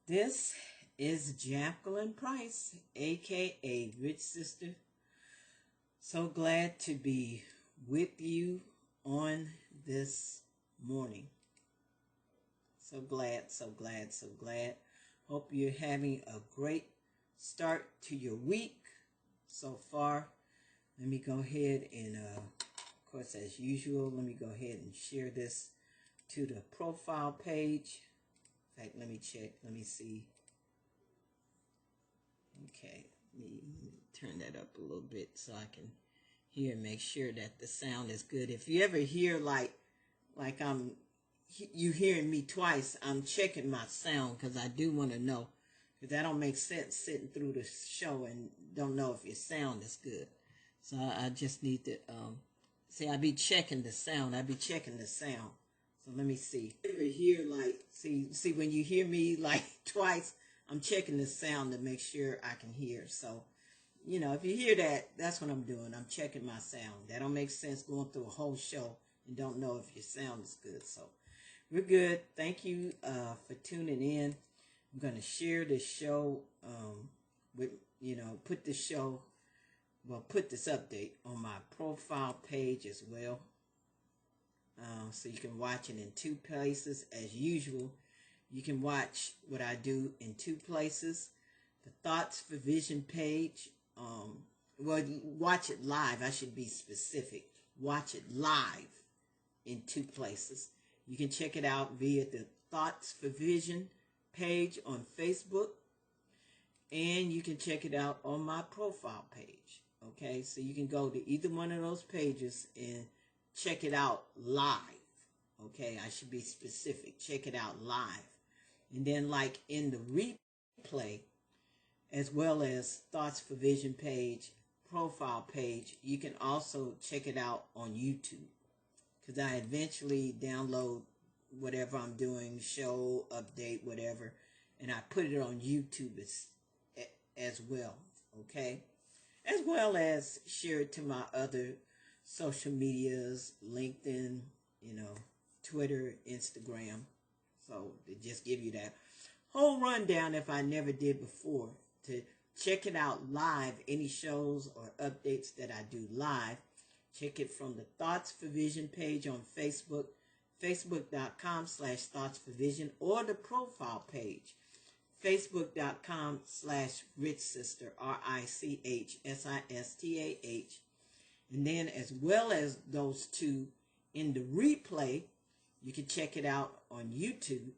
This is Jacqueline Price, aka Rich Sister. So glad to be with you on this morning. So glad, so glad, so glad. Hope you're having a great start to your week so far. Let me go ahead and, of course, as usual, let me go ahead and share this to the profile page. In fact, let me check. Let me see. Okay, let me turn that up a little bit so I can hear and make sure that the sound is good. If you ever hear like you hearing me twice, I'm checking my sound because I do want to know, because that don't make sense sitting through the show and don't know if your sound is good. So I just need to see. I be checking the sound. So let me see. Ever hear like see when you hear me like twice, I'm checking the sound to make sure I can hear. So, you know, if you hear that, that's what I'm doing. I'm checking my sound. That don't make sense going through a whole show and don't know if your sound is good. So we're good. Thank you for tuning in. I'm going to share this show with, put this update on my profile page as well. So you can watch it in two places as usual. You can watch what I do in two places. The Thoughts for Vision page. Watch it live. I should be specific. Watch it live in two places. You can check it out via the Thoughts for Vision page on Facebook. And you can check it out on my profile page. Okay, so you can go to either one of those pages and check it out live. Okay, I should be specific. Check it out live. And then like in the replay, as well as Thoughts for Vision page, profile page, you can also check it out on YouTube. Because I eventually download whatever I'm doing, show, update, whatever, and I put it on YouTube as well. Okay? As well as share it to my other social medias, LinkedIn, Twitter, Instagram. So to just give you that whole rundown, if I never did before, to check it out live, any shows or updates that I do live, check it from the Thoughts for Vision page on Facebook, facebook.com/thoughtsforvision, or the profile page, facebook.com/richsister, RICHSISTAH. And then as well as those two in the replay, you can check it out on YouTube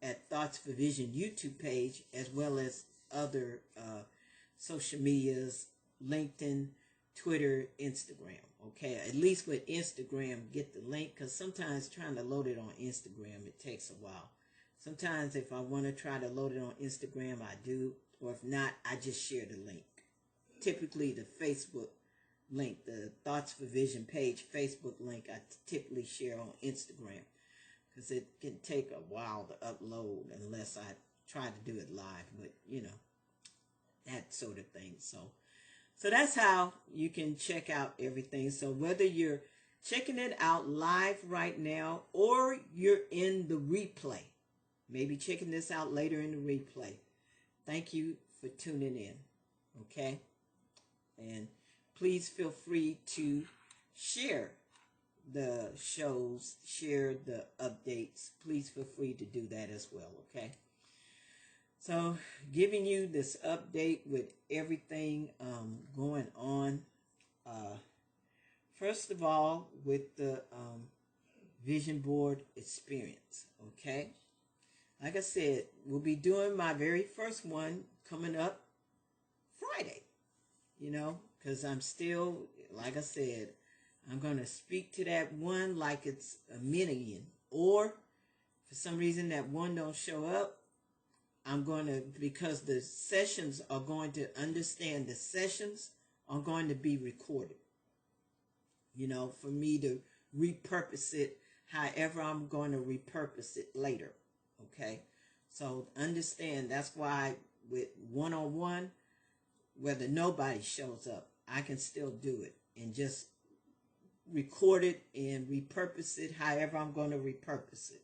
at Thoughts for Vision YouTube page, as well as other social medias, LinkedIn, Twitter, Instagram. Okay, at least with Instagram, get the link, because sometimes trying to load it on Instagram, it takes a while. Sometimes if I want to try to load it on Instagram, I do, or if not, I just share the link. Typically the Facebook link, the Thoughts for Vision page Facebook link, I typically share on Instagram, because it can take a while to upload unless I try to do it live, but that sort of thing. So that's how you can check out everything. So whether you're checking it out live right now or you're in the replay, maybe checking this out later in the replay, thank you for tuning in. Okay? And please feel free to share the shows, share the updates. Please feel free to do that as well, okay? So, giving you this update with everything going on. First of all, with the Vision Board experience, okay? Like I said, we'll be doing my very first one coming up Friday, because I'm still, like I said, I'm going to speak to that one like it's a million. Or, for some reason, that one don't show up, I'm going to, because the sessions are going to, understand the sessions are going to be recorded. For me to repurpose it however I'm going to repurpose it later. Okay? So, understand, that's why with one-on-one, whether nobody shows up, I can still do it and just record it and repurpose it however I'm going to repurpose it.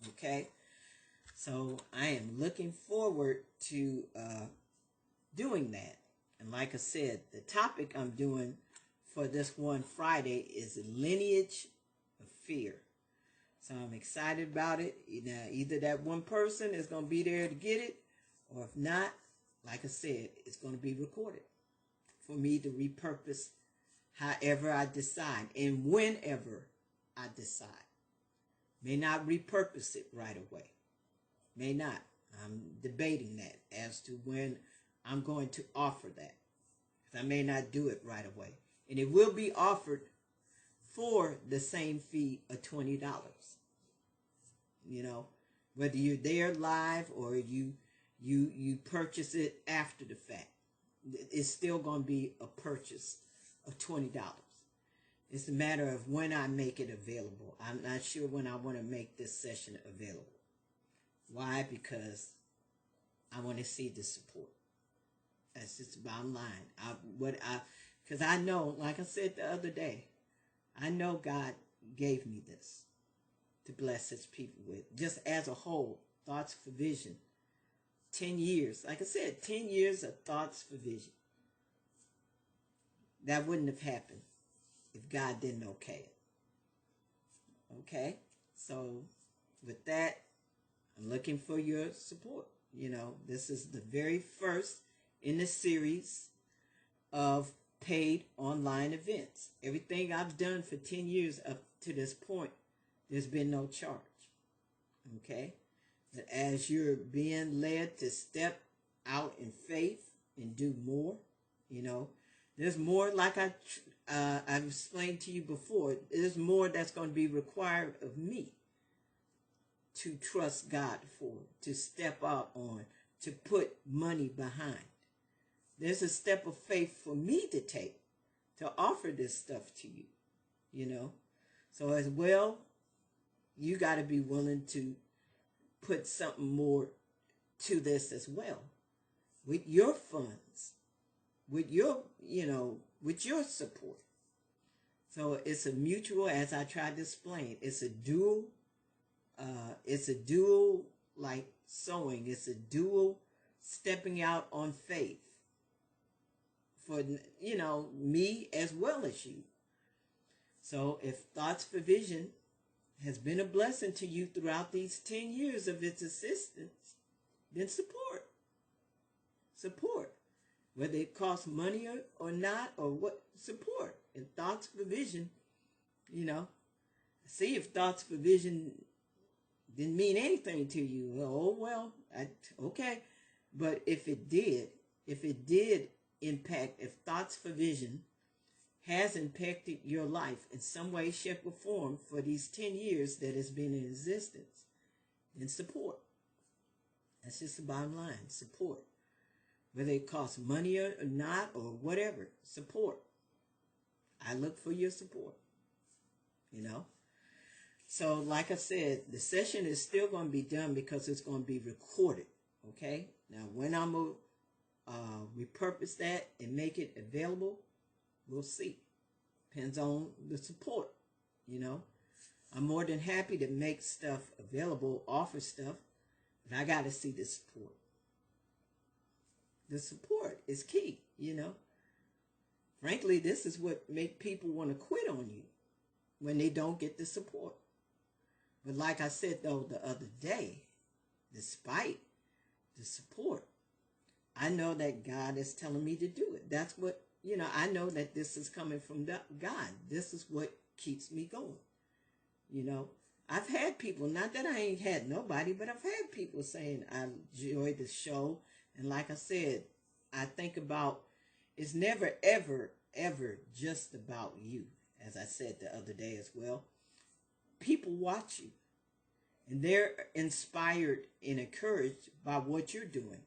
Okay? So I am looking forward to doing that. And like I said, the topic I'm doing for this one Friday is lineage of fear. So I'm excited about it. Either that one person is going to be there to get it, or if not, like I said, it's going to be recorded for me to repurpose however I decide and whenever I decide. May not repurpose it right away. May not. I'm debating that as to when I'm going to offer that. I may not do it right away. And it will be offered for the same fee of $20. You know, whether you're there live or you purchase it after the fact, it's still going to be a purchase of $20. It's a matter of when I make it available. I'm not sure when I want to make this session available. Why? Because I want to see the support. That's just the bottom line. Because I know, like I said the other day, I know God gave me this to bless his people with. Just as a whole, Thoughts for Vision. 10 years. Like I said, 10 years of Thoughts for Vision. That wouldn't have happened if God didn't okay it. Okay? So, with that, I'm looking for your support. You know, this is the very first in the series of paid online events. Everything I've done for 10 years up to this point, there's been no charge. Okay? But as you're being led to step out in faith and do more, you know, there's more, like I've explained to you before, there's more that's going to be required of me to trust God for, to step out on, to put money behind. There's a step of faith for me to take to offer this stuff to you, you know. So as well, you got to be willing to put something more to this as well. With your funds, with your, you know, with your support. So it's a mutual, as I tried to explain, it's a dual like sowing. It's a dual stepping out on faith for, you know, me as well as you. So if Thoughts for Vision has been a blessing to you throughout these 10 years of its existence, then support. Support. Whether it costs money or not, or what, support. And Thoughts for Vision, you know, see if Thoughts for Vision didn't mean anything to you. Oh, well, okay. But if it did impact, if Thoughts for Vision has impacted your life in some way, shape, or form for these 10 years that it's been in existence, then support. That's just the bottom line. Support. Whether it costs money or not, or whatever, support. I look for your support, you know. So, like I said, the session is still going to be done because it's going to be recorded, okay? Now, when I'm going to repurpose that and make it available, we'll see. Depends on the support, you know. I'm more than happy to make stuff available, offer stuff, but I got to see the support. The support is key, you know. Frankly, this is what make people want to quit on you when they don't get the support. But like I said, though, the other day, despite the support, I know that God is telling me to do it. That's what, you know, I know that this is coming from God. This is what keeps me going. You know, I've had people, not that I ain't had nobody, but I've had people saying, I enjoyed the show. And like I said, I think about, it's never, ever, ever just about you. As I said the other day as well. People watch you. And they're inspired and encouraged by what you're doing.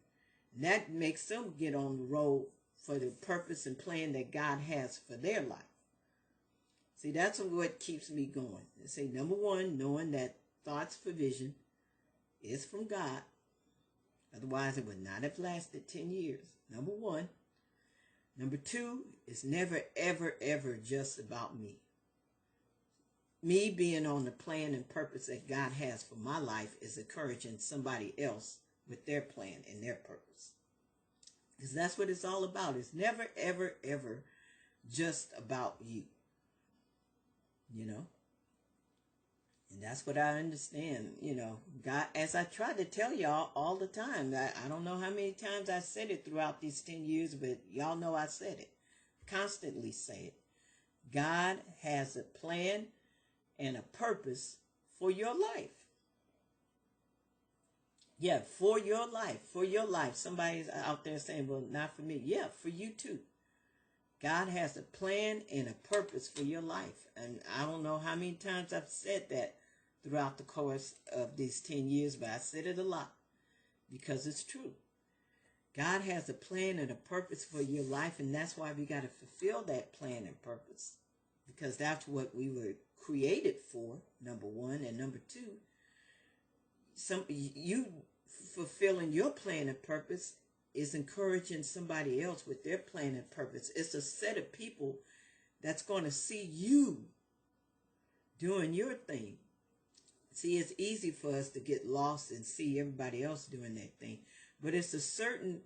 And that makes them get on the road for the purpose and plan that God has for their life. See, that's what keeps me going. Say, number one, knowing that Thoughts for Vision is from God. Otherwise, it would not have lasted 10 years. Number one. Number two, it's never, ever, ever just about me. me being on the plan and purpose that God has for my life is encouraging somebody else with their plan and their purpose. Because that's what it's all about. It's never, ever, ever just about you. You know? And that's what I understand. You know, God, as I try to tell y'all all the time, I don't know how many times I said it throughout these 10 years, but y'all know I said it. Constantly say it. God has a plan and a purpose for your life. Yeah, for your life. For your life. Somebody's out there saying, well, not for me. Yeah, for you too. God has a plan and a purpose for your life. And I don't know how many times I've said that throughout the course of these 10 years, but I said it a lot because it's true. God has a plan and a purpose for your life, and that's why we got to fulfill that plan and purpose, because that's what we were created for, number one. And number two, you fulfilling your plan and purpose is encouraging somebody else with their plan and purpose. It's a set of people that's going to see you doing your thing. See, it's easy for us to get lost and see everybody else doing their thing. But it's a certain,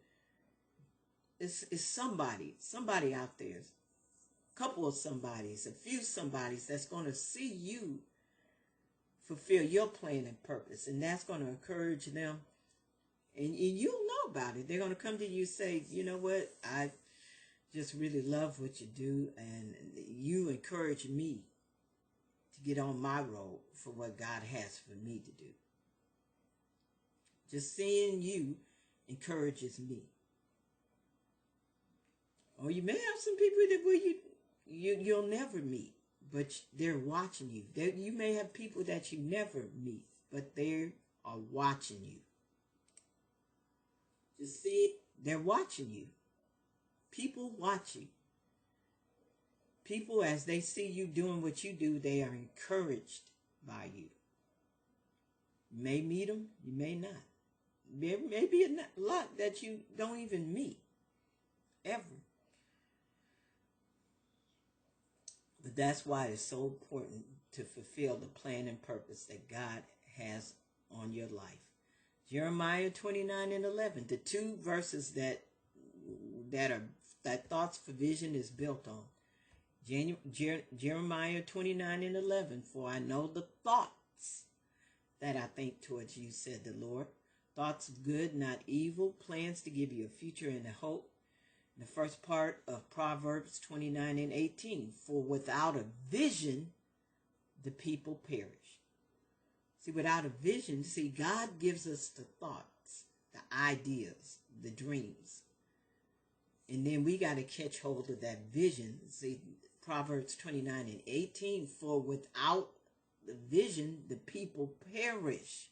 it's somebody out there, a couple of somebodies, a few somebodies that's going to see you fulfill your plan and purpose. And that's going to encourage them. And you'll know about it. They're going to come to you and say, you know what, I just really love what you do. And you encourage me to get on my road for what God has for me to do. Just seeing you encourages me. Or you may have some people that you'll never meet, but they're watching you. You may have people that you never meet, but they are watching you. Just see it, they're watching you. People watch you. People, as they see you doing what you do, they are encouraged by you. You may meet them, you may not. There may be a lot that you don't even meet, ever. But that's why it's so important to fulfill the plan and purpose that God has on your life. Jeremiah 29:11, the two verses that thoughts for vision is built on. Jeremiah 29:11, for I know the thoughts that I think towards you, said the Lord. Thoughts of good, not evil, plans to give you a future and a hope. The first part of Proverbs 29:18, for without a vision, the people perish. See, without a vision, God gives us the thoughts, the ideas, the dreams. And then we got to catch hold of that vision. See, Proverbs 29:18, for without the vision, the people perish.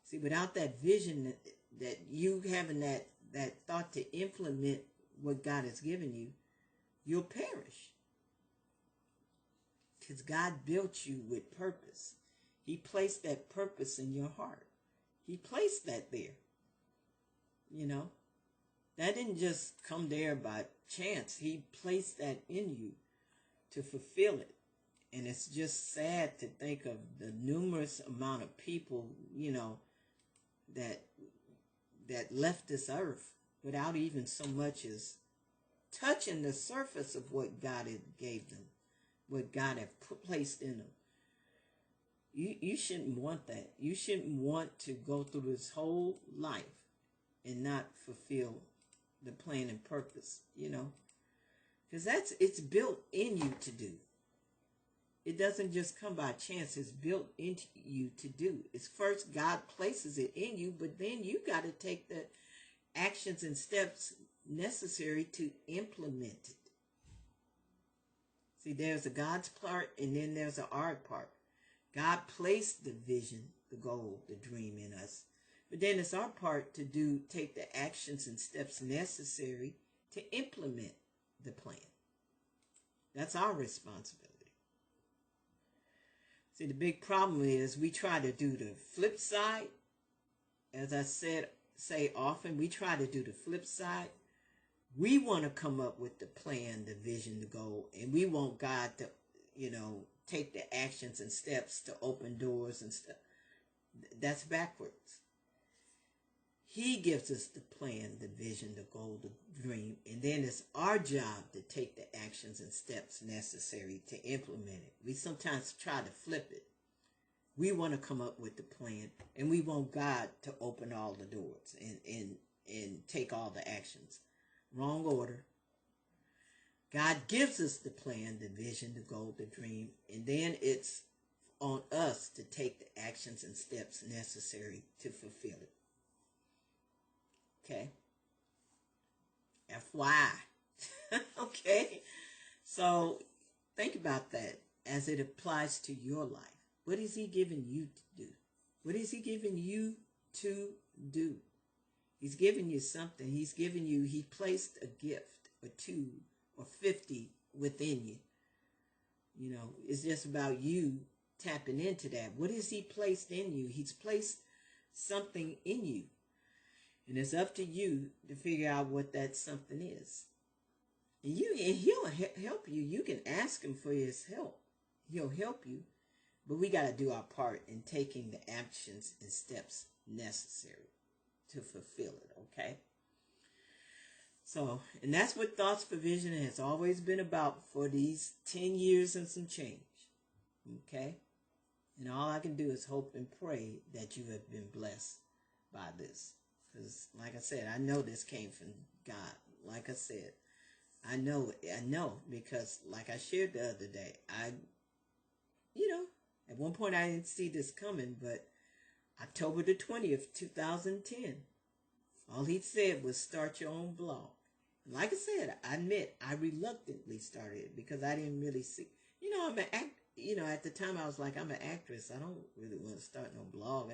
See, without that vision, that you having that thought to implement what God has given you, you'll perish. Because God built you with purpose. He placed that purpose in your heart. He placed that there. You know, that didn't just come there by chance. He placed that in you to fulfill it. And it's just sad to think of the numerous amount of people, you know, that left this earth without even so much as touching the surface of what God had gave them, what God had placed in them. You shouldn't want that. You shouldn't want to go through this whole life and not fulfill the plan and purpose, you know, because it's built in you to do. It doesn't just come by chance. It's built into you to do. It's first God places it in you, but then you got to take the actions and steps necessary to implement it. See, there's a God's part and then there's an our part. God placed the vision, the goal, the dream in us. But then it's our part to take the actions and steps necessary to implement the plan. That's our responsibility. See, the big problem is we try to do the flip side. As I say often, we try to do the flip side. We want to come up with the plan, the vision, the goal, and we want God to, you know, take the actions and steps to open doors and stuff. That's backwards. He gives us the plan, the vision, the goal, the dream, and then it's our job to take the actions and steps necessary to implement it. We sometimes try to flip it. We want to come up with the plan, and we want God to open all the doors and take all the actions. Wrong order. God gives us the plan, the vision, the goal, the dream, and then it's on us to take the actions and steps necessary to fulfill it. Okay? FYI. Okay? So think about that as it applies to your life. What is he giving you to do? What is he giving you to do? He's giving you something. He placed a gift or 2 or 50 within you. You know, it's just about you tapping into that. What has he placed in you? He's placed something in you. And it's up to you to figure out what that something is. And he'll help you. You can ask him for his help. He'll help you. But we got to do our part in taking the actions and steps necessary to fulfill it, okay? So, and that's what Thoughts for Vision has always been about for these 10 years and some change, okay? And all I can do is hope and pray that you have been blessed by this. Because, like I said, I know this came from God. Like I said, I know because, like I shared the other day, at one point I didn't see this coming, but October the 20th, 2010, all he said was start your own blog. And like I said, I admit I reluctantly started it because I didn't really see, I'm at the time I was like, I'm an actress. I don't really want to start no blog.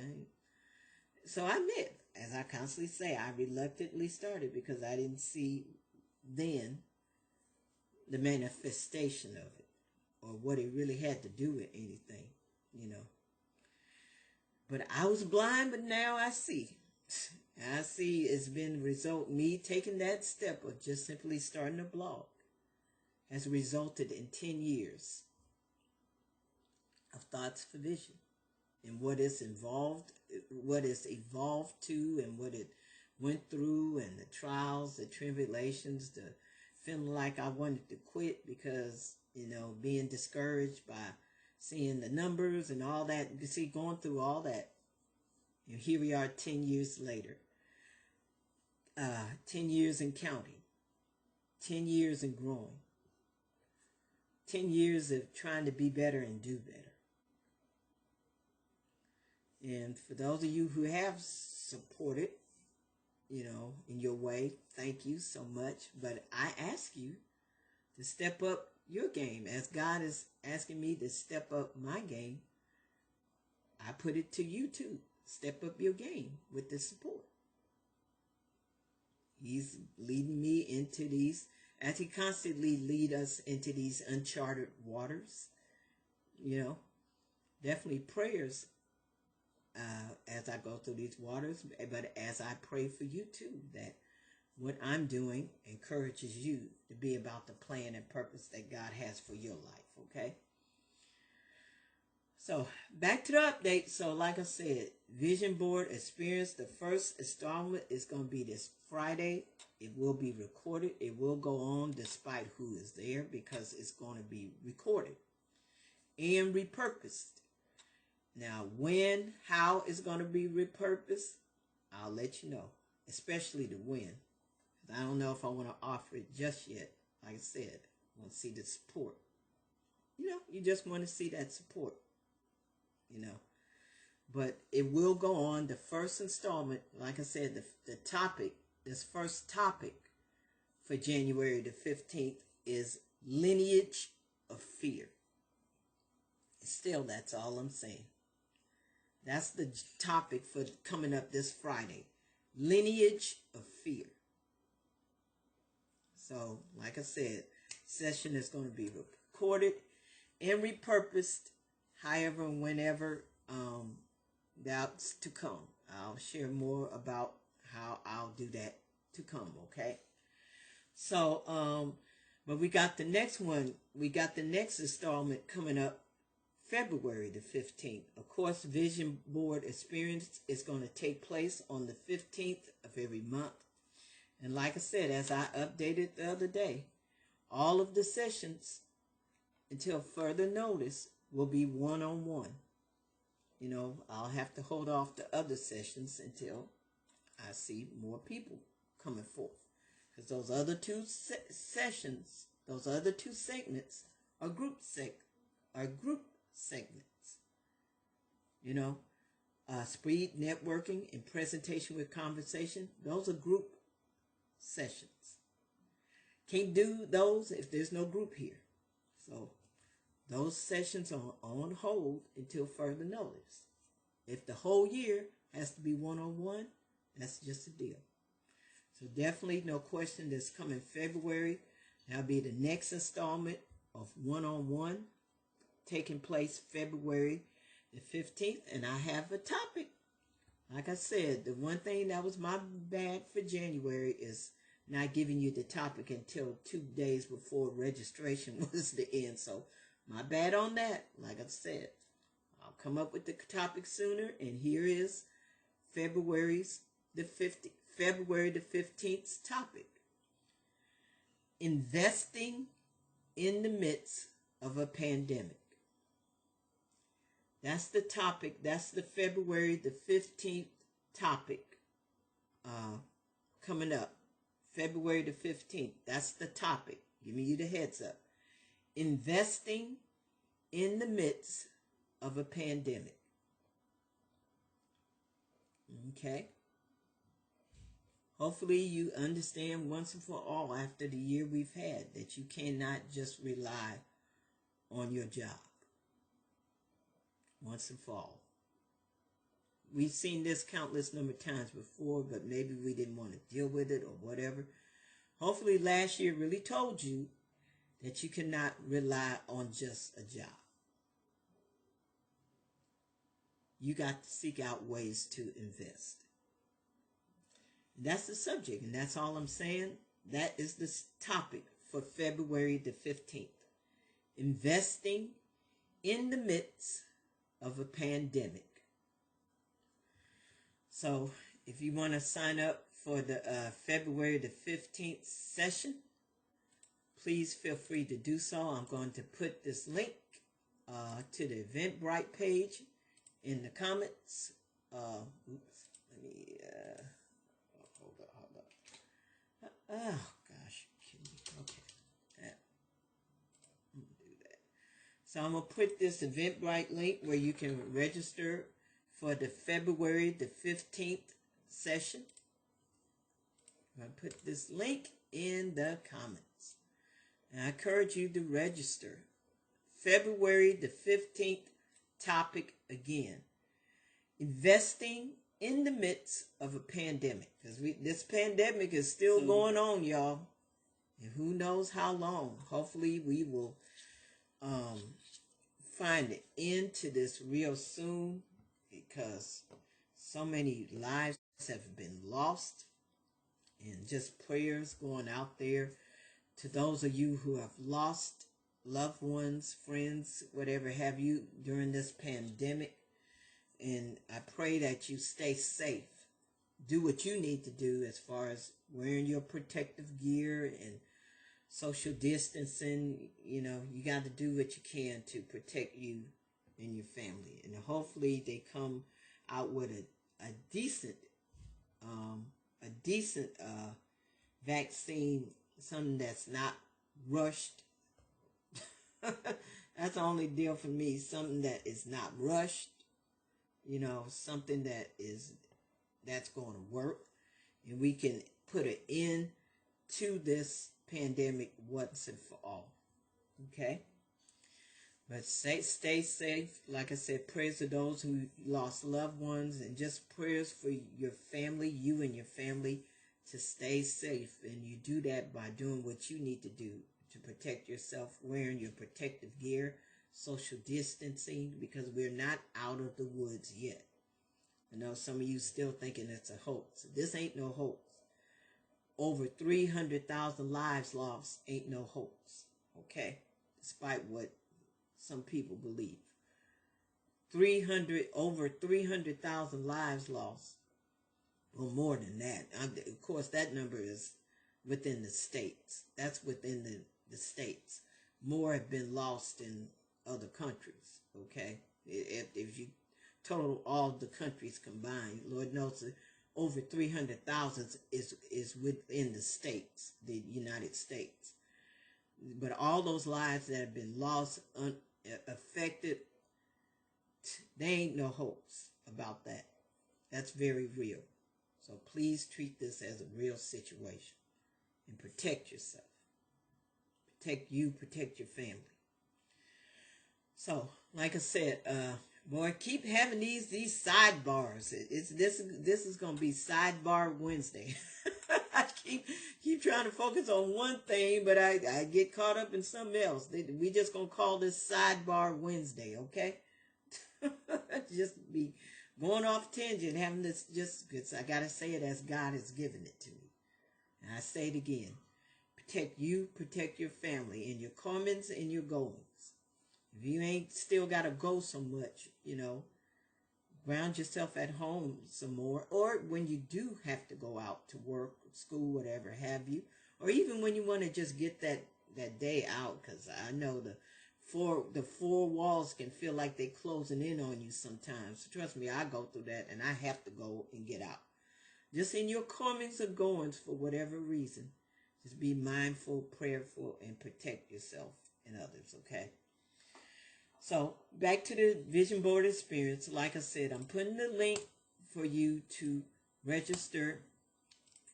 So I admit, as I constantly say, I reluctantly started because I didn't see then the manifestation of it or what it really had to do with anything, But I was blind, but now I see. I see it's been me taking that step of just simply starting a blog has resulted in 10 years of Thoughts for Vision and what it's evolved to and what it went through and the trials, the tribulations, the feeling like I wanted to quit because, being discouraged by seeing the numbers and all that. You see, going through all that. And here we are 10 years later. 10 years and counting. 10 years and growing. 10 years of trying to be better and do better. And for those of you who have supported, in your way, thank you so much. But I ask you to step up your game. As God is asking me to step up my game, I put it to you too. Step up your game with the support. He's leading me into these, as he constantly leads us into these uncharted waters. Definitely prayers as I go through these waters, but as I pray for you too, that what I'm doing encourages you to be about the plan and purpose that God has for your life, okay? So, back to the update. So, like I said, Vision Board Experience, the first installment is going to be this Friday. It will be recorded. It will go on despite who is there because it's going to be recorded and repurposed. Now, how it's going to be repurposed, I'll let you know, especially the when. I don't know if I want to offer it just yet. Like I said, I want to see the support. You just want to see that support. But it will go on. The first installment, like I said, the topic, this first topic for January the 15th is Lineage of Fear. Still, that's all I'm saying. That's the topic for coming up this Friday. Lineage of Fear. So, like I said, session is going to be recorded and repurposed, however, whenever that's to come. I'll share more about how I'll do that to come, okay? So, but we got the next one. We got the next installment coming up February the 15th. Of course, Vision Board Experience is going to take place on the 15th of every month. And like I said, as I updated the other day, all of the sessions, until further notice, will be one-on-one. You know, I'll have to hold off the other sessions until I see more people coming forth. Because those other two sessions, those other two segments are group segments. You know, speed networking and presentation with conversation, those are group sessions. Can't do those if there's no group here. So those sessions are on hold until further notice. If the whole year has to be one-on-one, that's just a deal. So definitely no question that's coming February. That'll be the next installment of one-on-one taking place February the 15th. And I have a topic. Like I said, the one thing that was my bad for January is not giving you the topic until 2 days before registration was the end. So my bad on that. Like I said, I'll come up with the topic sooner. And here is February the 15th topic. Investing in the midst of a pandemic. That's the topic. That's the February the 15th topic coming up. February the 15th. That's the topic. Giving you the heads up. Investing in the midst of a pandemic. Okay. Hopefully you understand once and for all after the year we've had that you cannot just rely on your job. Once and for all. We've seen this countless number of times before, but maybe we didn't want to deal with it or whatever. Hopefully last year really told you that you cannot rely on just a job. You got to seek out ways to invest. And that's the subject, and that's all I'm saying. That is the topic for February the 15th. Investing in the midst of a pandemic. So if you want to sign up for the February the 15th session, please feel free to do so. I'm going to put this link to the Eventbrite page in the comments. Let me, hold up. Oh, gosh. Okay. Let me do that. So I'm going to put this Eventbrite link where you can register for the February the 15th session. I'm going to put this link in the comments. And I encourage you to register. February the 15th topic again. Investing in the midst of a pandemic. Because this pandemic is still going on, y'all. And who knows how long. Hopefully we will find an end to this real soon. Because so many lives have been lost. And just prayers going out there to those of you who have lost loved ones, friends, whatever have you during this pandemic. And I pray that you stay safe. Do what you need to do as far as wearing your protective gear and social distancing. You know, you got to do what you can to protect you and your family. And hopefully they come out with a decent vaccine, something that's not rushed. That's the only deal for me. Something that is not rushed. You know, something that's going to work. And we can put an end to this pandemic once and for all. Okay? But stay safe. Like I said, prayers to those who lost loved ones, and just prayers for your family, you and your family, to stay safe. And you do that by doing what you need to do to protect yourself, wearing your protective gear, social distancing, because we're not out of the woods yet. I know some of you still thinking it's a hoax. This ain't no hoax. Over 300,000 lives lost ain't no hoax. Okay? Despite what some people believe. over 300,000 lives lost. Well, more than that. Of course, that number is within the states. That's within the states. More have been lost in other countries, okay? If you total all the countries combined, Lord knows over 300,000 is within the states, the United States. But all those lives that have been lost, affected, there ain't no hopes about that. That's very real. So please treat this as a real situation and protect yourself. Protect you, protect your family. So, like I said, boy, keep having these sidebars. This is gonna be Sidebar Wednesday. I keep trying to focus on one thing, but I get caught up in something else. We just gonna call this Sidebar Wednesday, okay? Just be going off tangent, having this just because I gotta say it as God has given it to me. And I say it again: protect you, protect your family, and your comings and your goings. If you ain't still gotta go so much, ground yourself at home some more, or when you do have to go out to work, school, whatever have you, or even when you want to just get that day out, because I know the four walls can feel like they closing in on you sometimes. So trust me, I go through that, and I have to go and get out. Just in your comings or goings, for whatever reason, just be mindful, prayerful, and protect yourself and others, okay? So, back to the Vision Board experience. Like I said, I'm putting the link for you to register.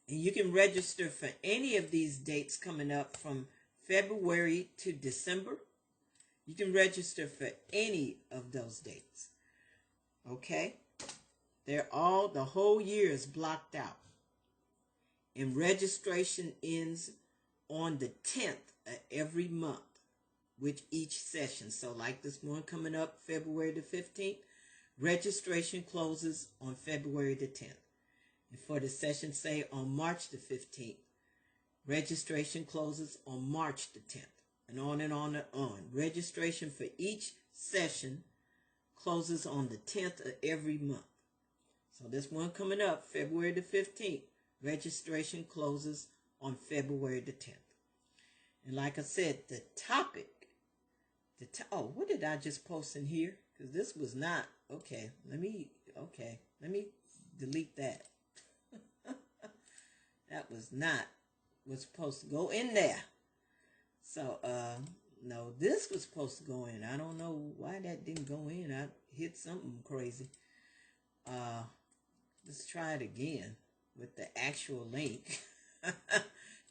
And you can register for any of these dates coming up from February to December. You can register for any of those dates. Okay? The whole year is blocked out. And registration ends on the 10th of every month with each session. So like this one coming up February the 15th, registration closes on February the 10th. And for the session, say, on March the 15th, registration closes on March the 10th. And on and on and on. Registration for each session closes on the 10th of every month. So this one coming up, February the 15th, registration closes on February the 10th. And like I said, the topic, what did I just post in here? Because this was not, okay, let me delete that. That was not what's supposed to go in there. So, no, this was supposed to go in. I don't know why that didn't go in. I hit something crazy. Let's try it again with the actual link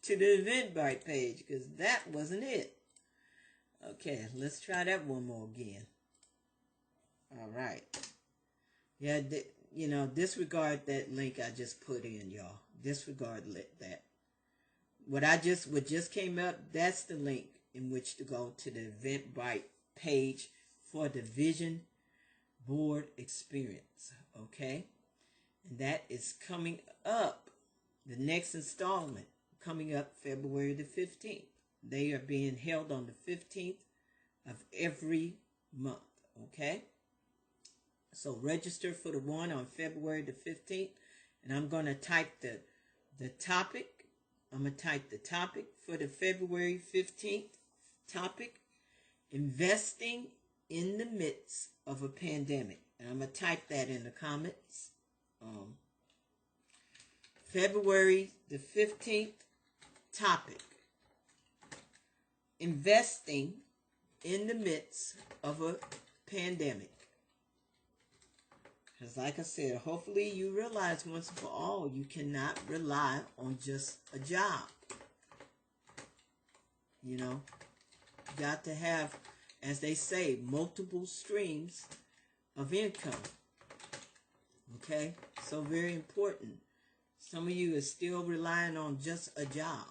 to the Eventbrite page, because that wasn't it. Okay, let's try that one more again. All right. Yeah, disregard that link I just put in, y'all. Disregard that. What just came up, that's the link in which to go to the Eventbrite page for the Vision Board experience. Okay? And that is coming up. The next installment coming up February the 15th. They are being held on the 15th of every month. Okay? So register for the one on February the 15th. And I'm going to type the topic. I'm going to type the topic for the February 15th topic. Investing in the midst of a pandemic. And I'm going to type that in the comments. February the 15th topic. Investing in the midst of a pandemic. Because like I said, hopefully you realize once and for all, you cannot rely on just a job. You got to have, as they say, multiple streams of income. Okay? So very important. Some of you are still relying on just a job.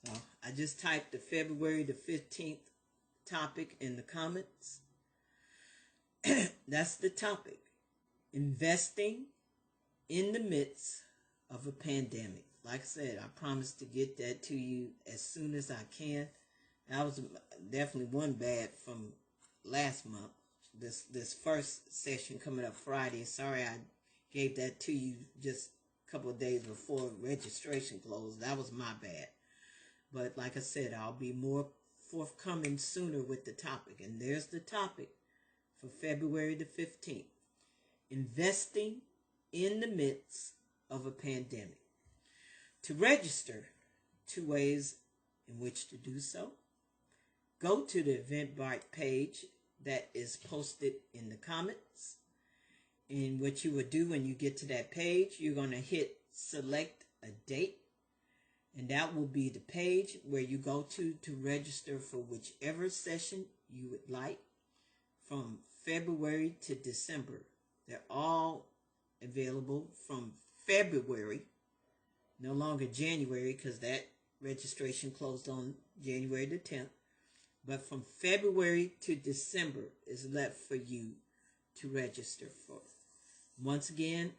So I just typed the February the 15th topic in the comments. That's the topic. Investing in the midst of a pandemic. Like I said, I promise to get that to you as soon as I can. That was definitely one bad from last month. This first session coming up Friday. Sorry I gave that to you just a couple of days before registration closed. That was my bad. But like I said, I'll be more forthcoming sooner with the topic. And there's the topic for February the 15th. Investing in the midst of a pandemic. To register, 2 ways in which to do so. Go to the Eventbrite page that is posted in the comments. And what you will do when you get to that page, you're going to hit select a date. And that will be the page where you go to register for whichever session you would like from February to December. They're all available from February, no longer January because that registration closed on January the 10th. But from February to December is left for you to register for. Once again,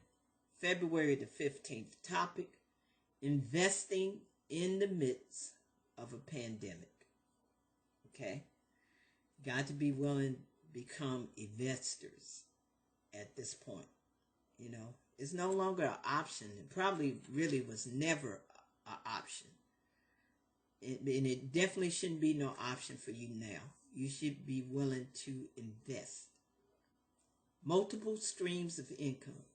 February the 15th topic, investing in the midst of a pandemic. Okay? Got to be willing to become investors at this point. You know, it's no longer an option. It probably really was never an option. And it definitely shouldn't be no option for you now. You should be willing to invest. Multiple streams of income.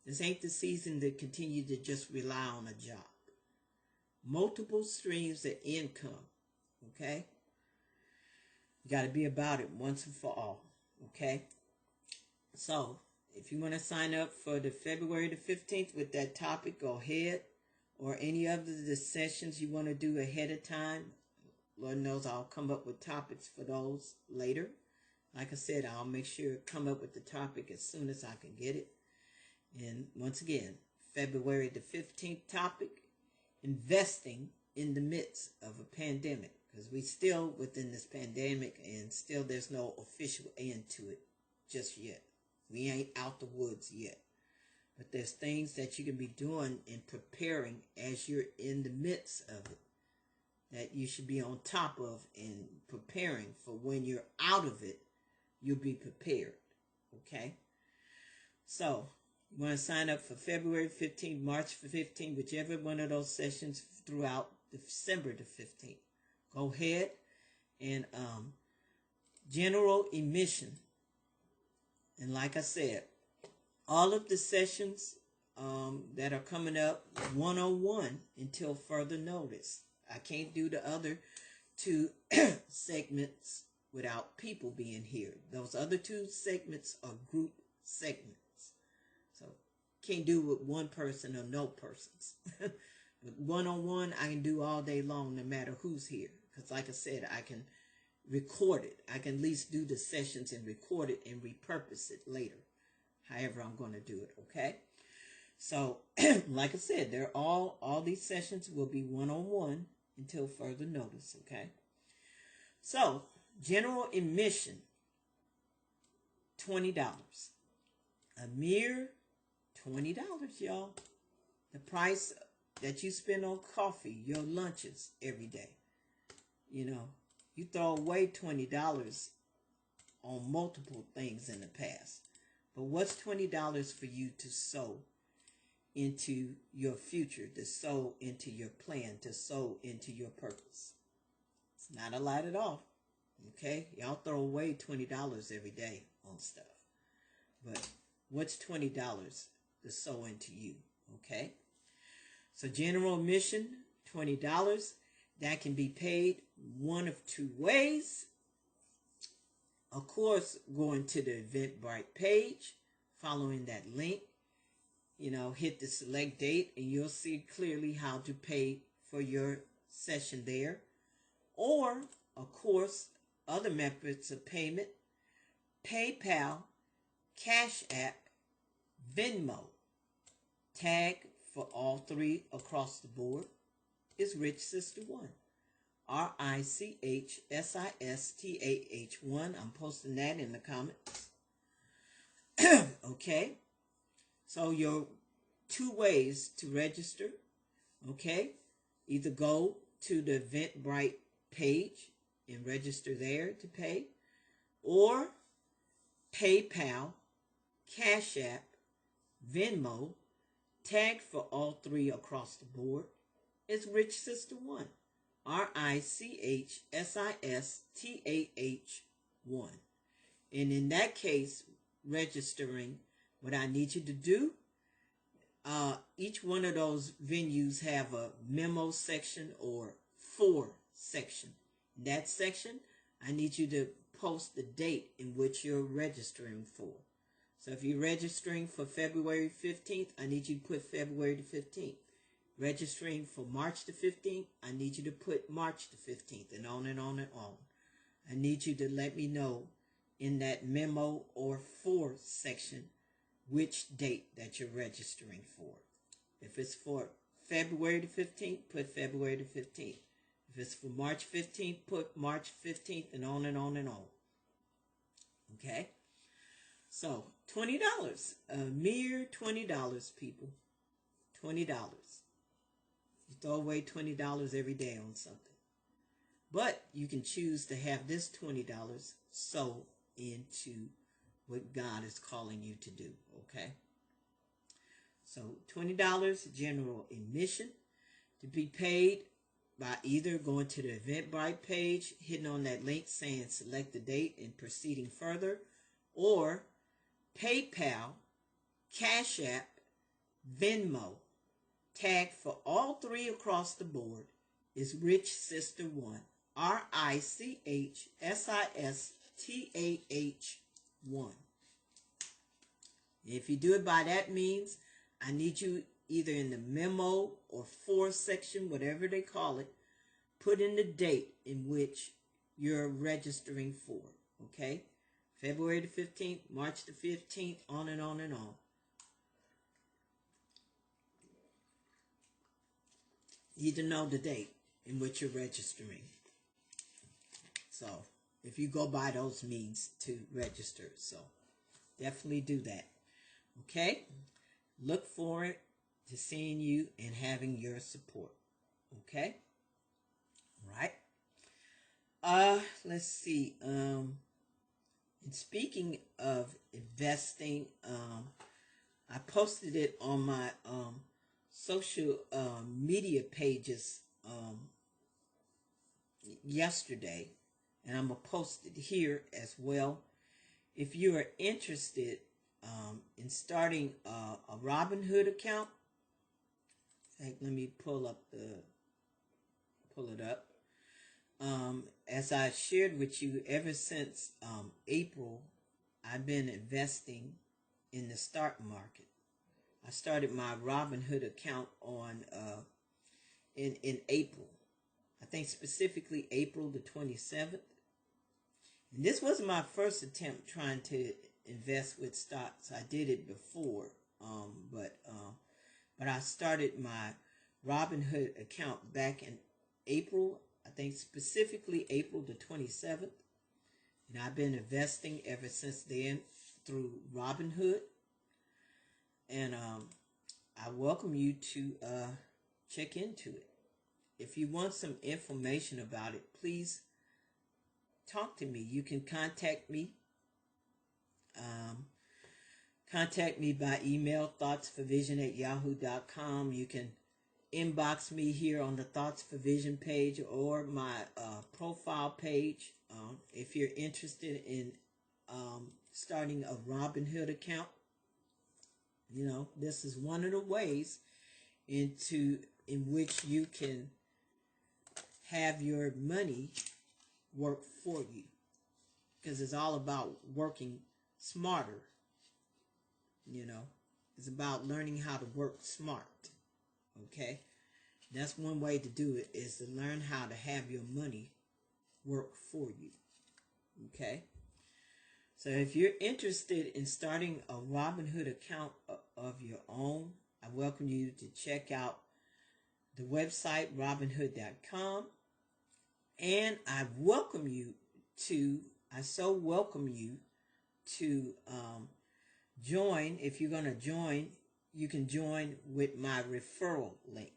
This ain't the season to continue to just rely on a job. Multiple streams of income. Okay? You got to be about it once and for all. Okay? So, if you want to sign up for the February the 15th with that topic, go ahead. Or any of the sessions you want to do ahead of time. Lord knows I'll come up with topics for those later. Like I said, I'll make sure to come up with the topic as soon as I can get it. And once again, February the 15th topic, investing in the midst of a pandemic. Because we still within this pandemic and still there's no official end to it just yet. We ain't out the woods yet. But there's things that you can be doing and preparing as you're in the midst of it that you should be on top of and preparing for when you're out of it, you'll be prepared. Okay? So, you want to sign up for February 15th, March 15th, whichever one of those sessions throughout December the 15th. Go ahead and general admission. And like I said, all of the sessions that are coming up one-on-one until further notice. I can't do the other 2 segments without people being here. Those other 2 segments are group segments. So can't do with one person or no persons. But one-on-one I can do all day long no matter who's here. Because like I said, I can record it. I can at least do the sessions and record it and repurpose it later. However I'm going to do it, okay? So, like I said, they're all these sessions will be one-on-one until further notice, okay? So, general admission, $20. A mere $20, y'all. The price that you spend on coffee, your lunches every day. You know, you throw away $20 on multiple things in the past. But what's $20 for you to sow into your future, to sow into your plan, to sow into your purpose? It's not a lot at all. Okay? Y'all throw away $20 every day on stuff. But what's $20 to sow into you? Okay? So general admission, $20. That can be paid one of 2 ways. Of course, going to the Eventbrite page, following that link, you know, hit the select date and you'll see clearly how to pay for your session there. Or, of course, other methods of payment, PayPal, Cash App, Venmo. Tag for all 3 across the board is Rich Sister 1. RICHSISTAH1. I'm posting that in the comments. Okay. So your 2 ways to register. Okay. Either go to the Eventbrite page and register there to pay, or PayPal, Cash App, Venmo, tagged for all three across the board, is Rich Sister 1. RICHSISTAH 1. And in that case, registering, what I need you to do, each one of those venues have a memo section or for section. In that section, I need you to post the date in which you're registering for. So if you're registering for February 15th, I need you to put February the 15th. Registering for March the 15th, I need you to put March the 15th, and on and on and on. I need you to let me know in that memo or for section which date that you're registering for. If it's for February the 15th, put February the 15th. If it's for March 15th, put March 15th, and on and on and on. Okay? So, $20. A mere $20, people. $20. You throw away $20 every day on something. But you can choose to have this $20 sow into what God is calling you to do. Okay? So, $20 general admission to be paid by either going to the Eventbrite page, hitting on that link saying select the date and proceeding further, or PayPal, Cash App, Venmo, tagged for all three across the board is Rich Sister 1. RICHSISTAH 1. If you do it by that means, I need you either in the memo or for section, whatever they call it, put in the date in which you're registering for. Okay? February the 15th, March the 15th, on and on and on. You need to know the date in which you're registering. So, if you go by those means to register. So, definitely do that. Okay? Look forward to seeing you and having your support. Okay? All right. Let's see. And speaking of investing, I posted it on my social media pages yesterday, and I'm gonna post it here as well. If you are interested in starting a Robinhood account, in fact, let me pull it up. As I shared with you, ever since April, I've been investing in the stock market. I started my Robinhood account on in April. I think specifically April the 27th. And this wasn't my first attempt trying to invest with stocks. I did it before, but I started my Robinhood account back in April. I think specifically April the 27th. And I've been investing ever since then through Robinhood. And I welcome you to check into it. If you want some information about it, please talk to me. You can contact me. Contact me by email, thoughtsforvision@yahoo.com. You can inbox me here on the Thoughts for Vision page or my profile page. If you're interested in starting a Robinhood account, you know, this is one of the ways in which you can have your money work for you, because it's all about working smarter. You know, it's about learning how to work smart. Okay, that's one way to do it, is to learn how to have your money work for you. Okay, so if you're interested in starting a Robinhood account of your own, I welcome you to check out the website robinhood.com, and I so welcome you to join. If you're going to join, you can join with my referral link.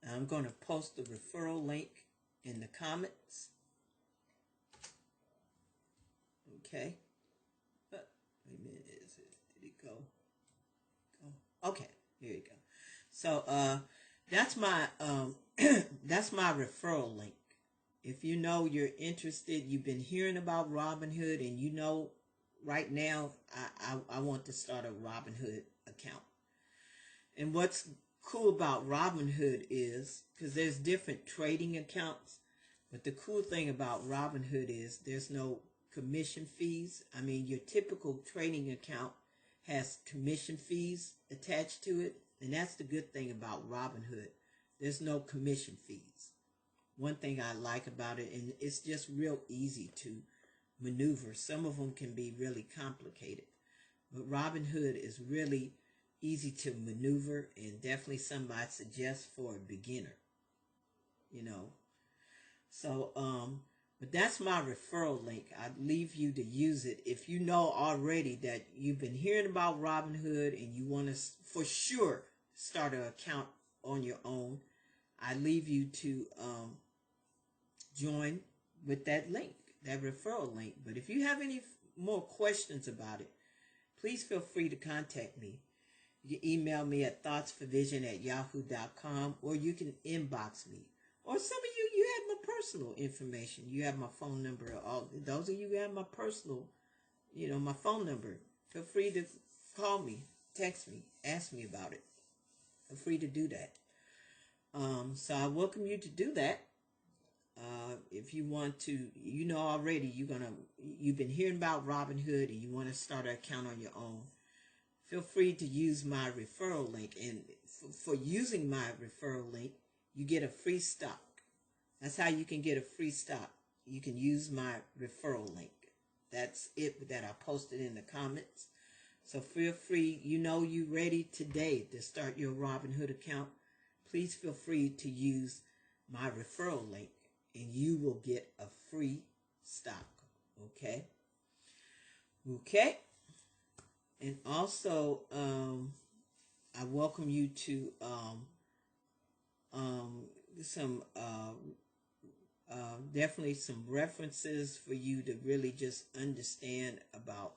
I'm going to post the referral link in the comments. Okay. Wait a minute. Did it go? Okay. Here you go. So that's my that's my referral link. If you know you're interested, you've been hearing about Robinhood, and you know right now I want to start a Robinhood account. And what's cool about Robinhood is, because there's different trading accounts, but the cool thing about Robinhood is there's no commission fees. I mean, your typical trading account has commission fees attached to it, and that's the good thing about Robinhood. There's no commission fees. One thing I like about it, and it's just real easy to maneuver. Some of them can be really complicated, but Robinhood is really easy to maneuver, and definitely something I suggest for a beginner, you know. So but that's my referral link. I'd leave you to use it. If you know already that you've been hearing about Robinhood and you want to for sure start an account on your own, I leave you to join with that link, that referral link. But if you have any more questions about it, please feel free to contact me. You can email me at thoughtsforvision@yahoo.com, or you can inbox me. Or some of you have my personal information. You have my phone number. All those of you who have my personal, my phone number, feel free to call me, text me, ask me about it. Feel free to do that. So I welcome you to do that. If you want to, already you've been hearing about Robinhood and you want to start an account on your own, feel free to use my referral link. And for using my referral link, you get a free stock. That's how you can get a free stock. You can use my referral link. That's it that I posted in the comments. So feel free, you ready today to start your Robinhood account. Please feel free to use my referral link, and you will get a free stock. Okay? Okay? And also, I welcome you to definitely some references for you to really just understand about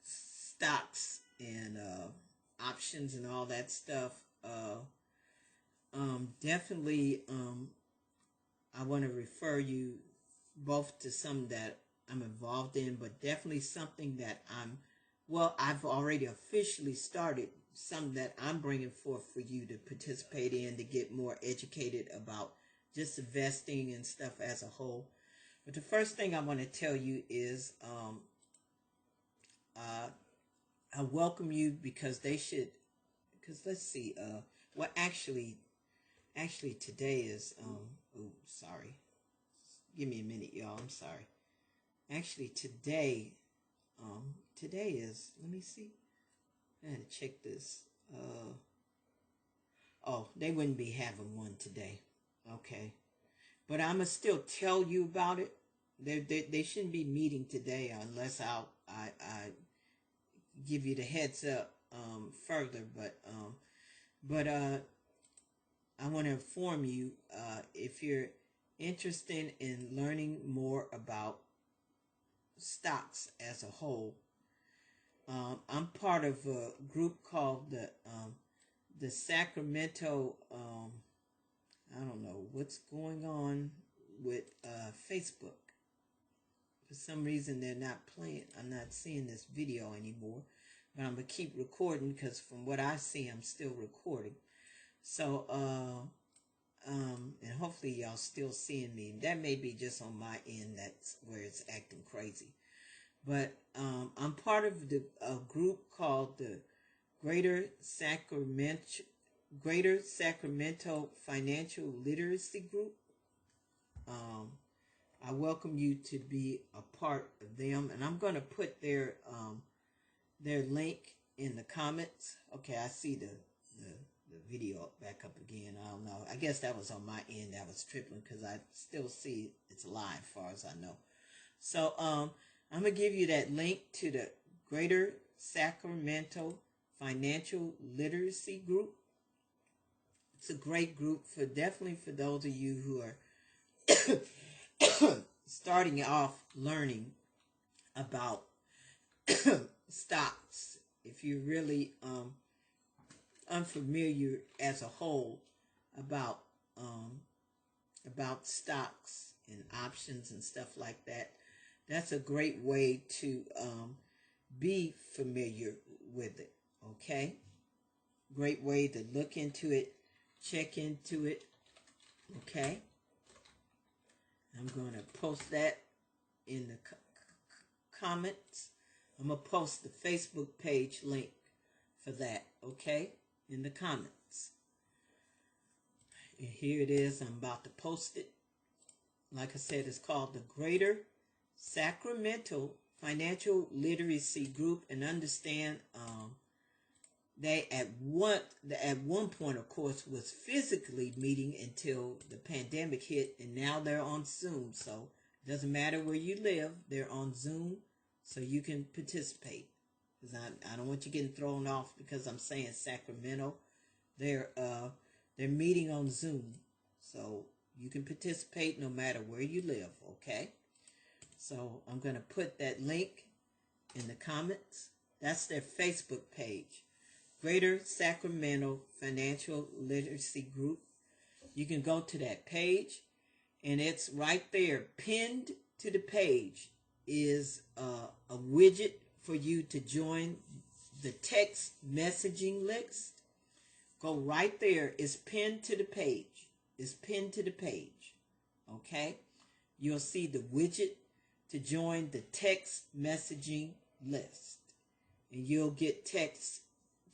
stocks and options and all that stuff. Definitely, I want to refer you both to some that I'm involved in, but definitely something that I've already officially started, some that I'm bringing forth for you to participate in, to get more educated about just investing and stuff as a whole. But the first thing I want to tell you is I welcome you because let's see, actually today is, sorry. Give me a minute, y'all. I'm sorry. Actually, today is, let me see. I had to check this. They wouldn't be having one today. Okay. But I'm going to still tell you about it. They shouldn't be meeting today unless I give you the heads up further. But I want to inform you, if you're interested in learning more about stocks as a whole, I'm part of a group called the Sacramento. I don't know what's going on with Facebook. For some reason, they're not playing. I'm not seeing this video anymore, but I'm gonna keep recording because from what I see, I'm still recording. So, and hopefully y'all still seeing me. That may be just on my end. That's where it's acting crazy. But I'm part of a group called the Greater Sacramento Financial Literacy Group. I welcome you to be a part of them, and I'm going to put their link in the comments. Okay, I see the video back up again. I don't know. I guess that was on my end. That was tripping because I still see it's live as far as I know. So I'm going to give you that link to the Greater Sacramento Financial Literacy Group. It's a great group definitely for those of you who are starting off learning about stocks. If you're really unfamiliar as a whole about stocks and options and stuff like that, that's a great way to be familiar with it. Okay, great way to look into it, check into it. Okay, I'm going to post that in the comments. I'm going to post the Facebook page link for that, okay, in the comments. And here it is. I'm about to post it. Like I said, it's called the Greater Sacramento Financial Literacy Group. And understand they at one point, of course, was physically meeting until the pandemic hit, and now they're on Zoom. So it doesn't matter where you live, they're on Zoom, so you can participate. Because I don't want you getting thrown off because I'm saying Sacramento. They're meeting on Zoom, so you can participate no matter where you live. Okay. So I'm going to put that link in the comments. That's their Facebook page, Greater Sacramento Financial Literacy Group. You can go to that page, and it's right there. Pinned to the page is a widget for you to join the text messaging list. Go right there. It's pinned to the page. It's pinned to the page. Okay? You'll see the widget to join the text messaging list. And you'll get texts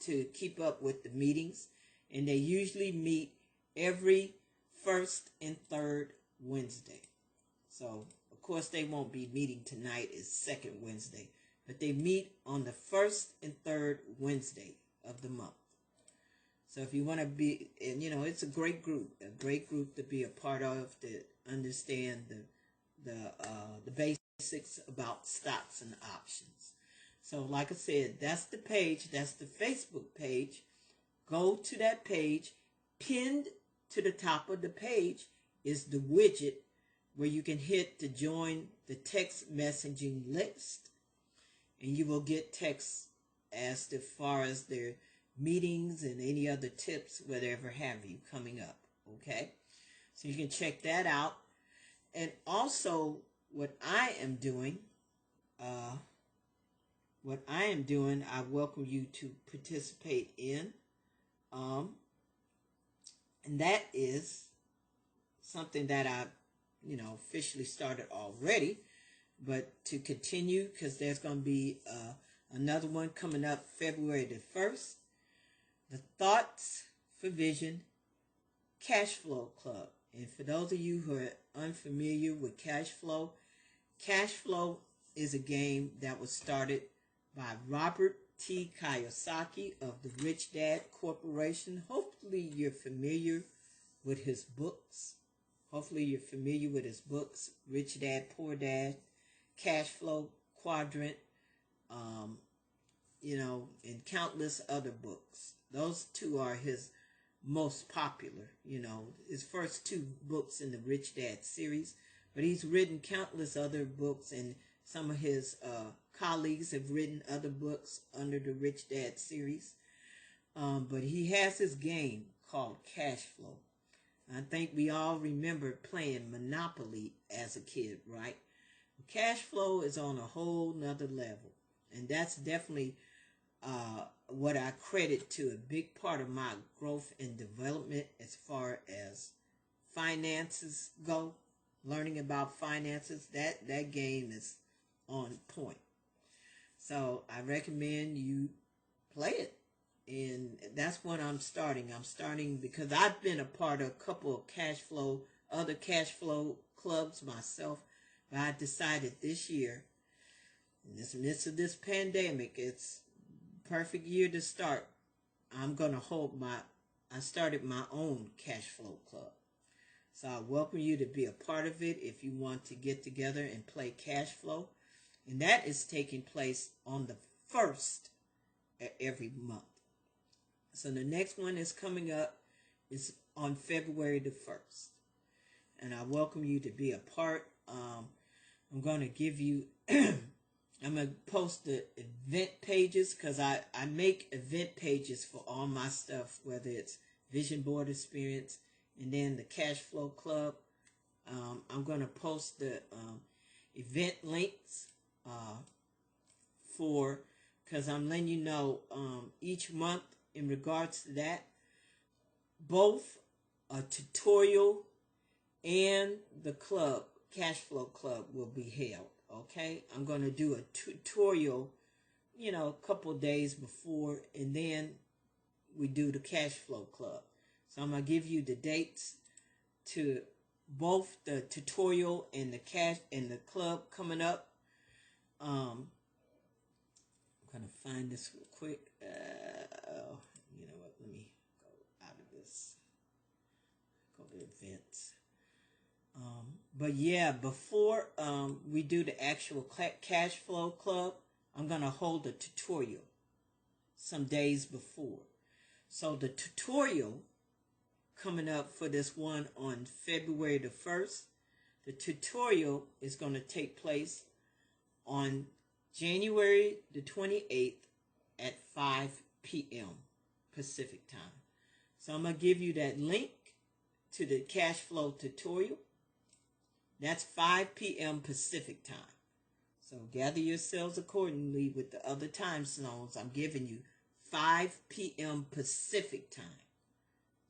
to keep up with the meetings. And they usually meet every first and third Wednesday. So, of course, they won't be meeting tonight. It's second Wednesday. But they meet on the first and third Wednesday of the month. So if you want to be, and you know, it's a great group to be a part of, to understand the basics about stocks and options. So like I said, that's the page, that's the Facebook page. Go to that page. Pinned to the top of the page is the widget where you can hit to join the text messaging list. And you will get texts as far as their meetings and any other tips, whatever have you, coming up. Okay? So you can check that out. And also, what I am doing, I welcome you to participate in. And that is something that I, officially started already. But to continue, because there's going to be another one coming up February the 1st. The Thoughts for Vision Cash Flow Club. And for those of you who are unfamiliar with cash flow is a game that was started by Robert T. Kiyosaki of the Rich Dad Corporation. Hopefully you're familiar with his books. Rich Dad, Poor Dad, Cash Flow Quadrant, and countless other books. Those two are his most popular, his first two books in the Rich Dad series. But he's written countless other books, and some of his colleagues have written other books under the Rich Dad series. But he has his game called Cash Flow. I think we all remember playing Monopoly as a kid, right? Cash flow is on a whole nother level. And that's definitely what I credit to a big part of my growth and development as far as finances go. Learning about finances, that game is on point. So I recommend you play it. And that's what I'm starting. I'm starting because I've been a part of a couple of other cash flow clubs myself. But I decided this year, in the midst of this pandemic, it's perfect year to start. I'm going to I started my own cash flow club. So I welcome you to be a part of it if you want to get together and play cash flow. And that is taking place on the 1st every month. So the next one is coming up is on February the 1st. And I welcome you to be a part. I'm going to give you, I'm going to post the event pages, because I make event pages for all my stuff, whether it's Vision Board Experience and then the Cash Flow Club. I'm going to post the event links because I'm letting you know each month in regards to that, both a tutorial and the club, Cash Flow Club, will be held. Okay, I'm going to do a tutorial, a couple of days before, and then we do the Cash Flow Club. So I'm going to give you the dates to both the tutorial and the cash and the club coming up. I'm going to find this real quick. You know what? Let me go out of this. Go to events. But yeah, before we do the actual Cash Flow Club, I'm going to hold a tutorial some days before. So the tutorial coming up for this one on February the 1st, the tutorial is going to take place on January the 28th at 5 p.m. Pacific time. So I'm going to give you that link to the Cash Flow tutorial. That's 5 p.m. Pacific time. So gather yourselves accordingly with the other time zones. I'm giving you 5 p.m. Pacific time.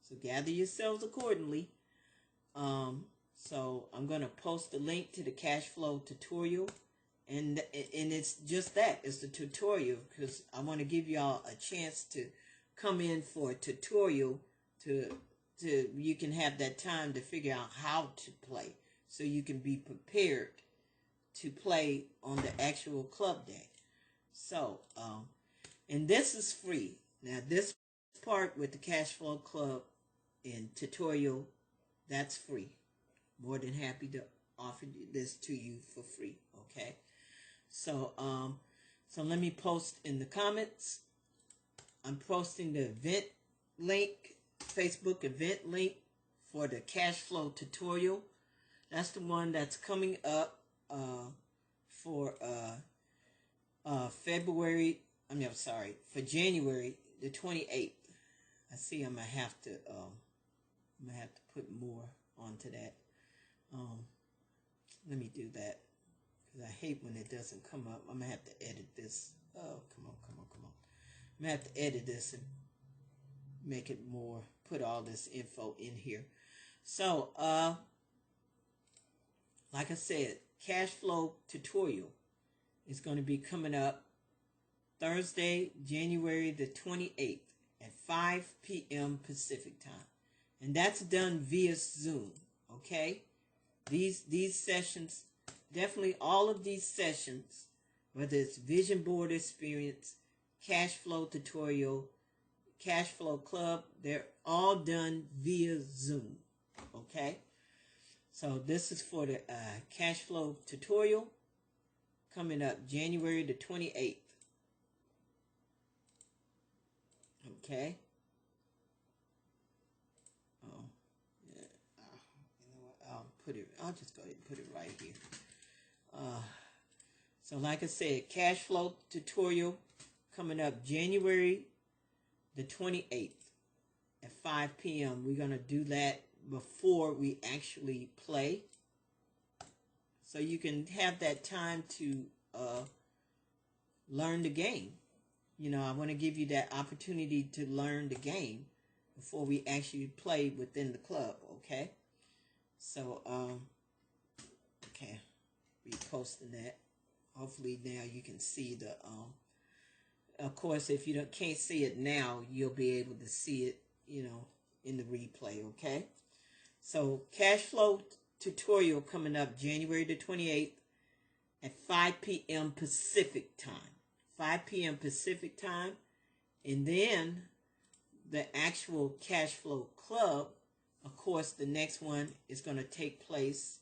So gather yourselves accordingly. So I'm going to post the link to the Cash Flow tutorial. And it's just that. It's the tutorial, because I want to give y'all a chance to come in for a tutorial to you can have that time to figure out how to play, so you can be prepared to play on the actual club day. So, and this is free. Now, this part with the Cash Flow Club and tutorial, that's free. More than happy to offer this to you for free, okay? So, so let me post in the comments. I'm posting the event link, Facebook event link for the Cash Flow tutorial. That's the one that's coming up for for January the 28th. I see I'm gonna have to put more onto that. Let me do that, because I hate when it doesn't come up. I'm gonna have to edit this. Oh, come on. I'm gonna have to edit this and make it more, put all this info in here. So, like I said, Cash Flow tutorial is going to be coming up Thursday, January the 28th at 5 p.m. Pacific time. And that's done via Zoom, okay? These sessions, definitely all of these sessions, whether it's Vision Board Experience, Cash Flow tutorial, Cash Flow Club, they're all done via Zoom, okay? So this is for the Cash Flow tutorial coming up January the 28th. Okay. Oh, yeah. You know what? I'll just go ahead and put it right here. So like I said, Cash Flow tutorial coming up January the 28th at 5 p.m. We're going to do that before we actually play, so you can have that time to learn the game. I want to give you that opportunity to learn the game before we actually play within the club, okay? So, okay, reposting that. Hopefully now you can see the, of course, if you can't see it now, you'll be able to see it, in the replay, okay? So, Cash Flow tutorial coming up January the 28th at 5 p.m. Pacific time. 5 p.m. Pacific time. And then the actual Cash Flow Club, of course, the next one is going to take place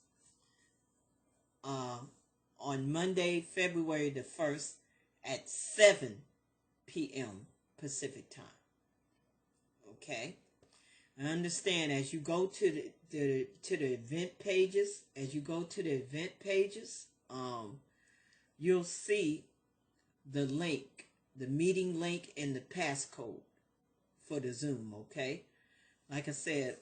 on Monday, February the 1st at 7 p.m. Pacific time. Okay? I understand as you go to the event pages, you'll see the link, the meeting link, and the passcode for the Zoom. Okay, like I said,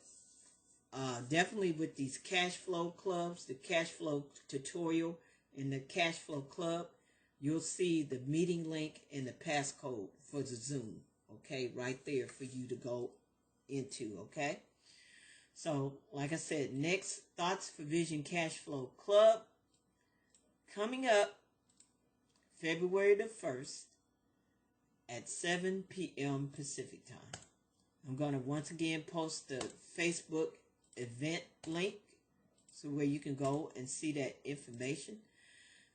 definitely with these cash flow clubs, the cash flow tutorial and the cash flow club, you'll see the meeting link and the passcode for the Zoom. Okay, right there for you to go into. Okay, so like I said, next Thoughts for Vision Cash Flow Club coming up February the 1st at 7 p.m. Pacific time. I'm going to once again post the Facebook event link so where you can go and see that information.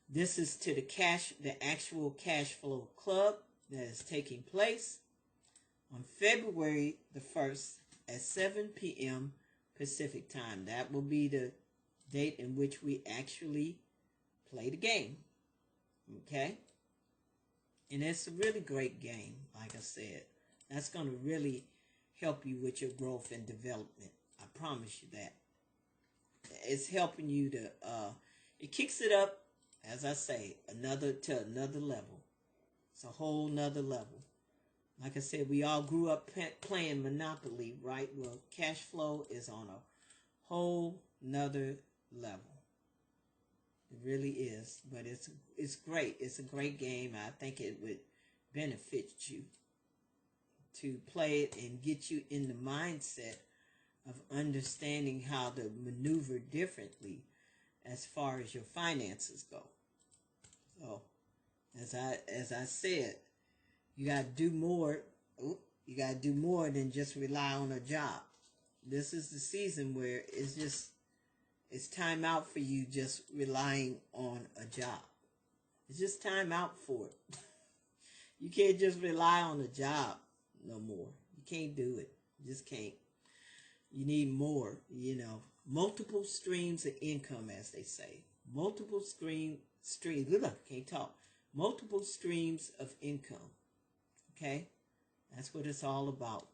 This is to the actual cash flow club that is taking place on February the 1st at 7 p.m. Pacific time. That will be the date in which we actually play the game. Okay? And it's a really great game, like I said. That's going to really help you with your growth and development. I promise you that. It's helping you to, it kicks it up, as I say, another level. It's a whole nother level. Like I said, we all grew up playing Monopoly, right? Well, cash flow is on a whole nother level. It really is, but it's great. It's a great game. I think it would benefit you to play it and get you in the mindset of understanding how to maneuver differently as far as your finances go. So, as I said, you got to do more. You got to do more than just rely on a job. This is the season where it's time out for you just relying on a job. It's just time out for it. You can't just rely on a job no more. You can't do it. You just can't. You need more, multiple streams of income, as they say. Multiple streams. Look, I can't talk. Multiple streams of income. Okay? That's what it's all about.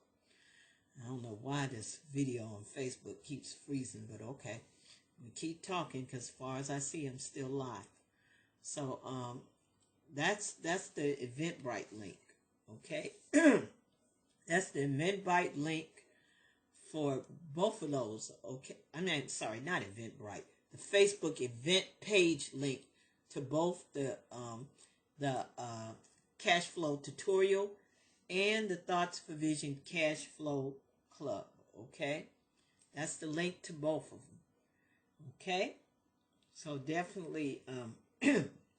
I don't know why this video on Facebook keeps freezing, but okay. We keep talking because as far as I see, I'm still live. So that's the Eventbrite link. Okay? That's the Eventbrite link for both of those. Okay? Sorry, not Eventbrite. The Facebook event page link to both the cash flow tutorial and the Thoughts for Vision Cash Flow Club. Okay? That's the link to both of them. Okay, so definitely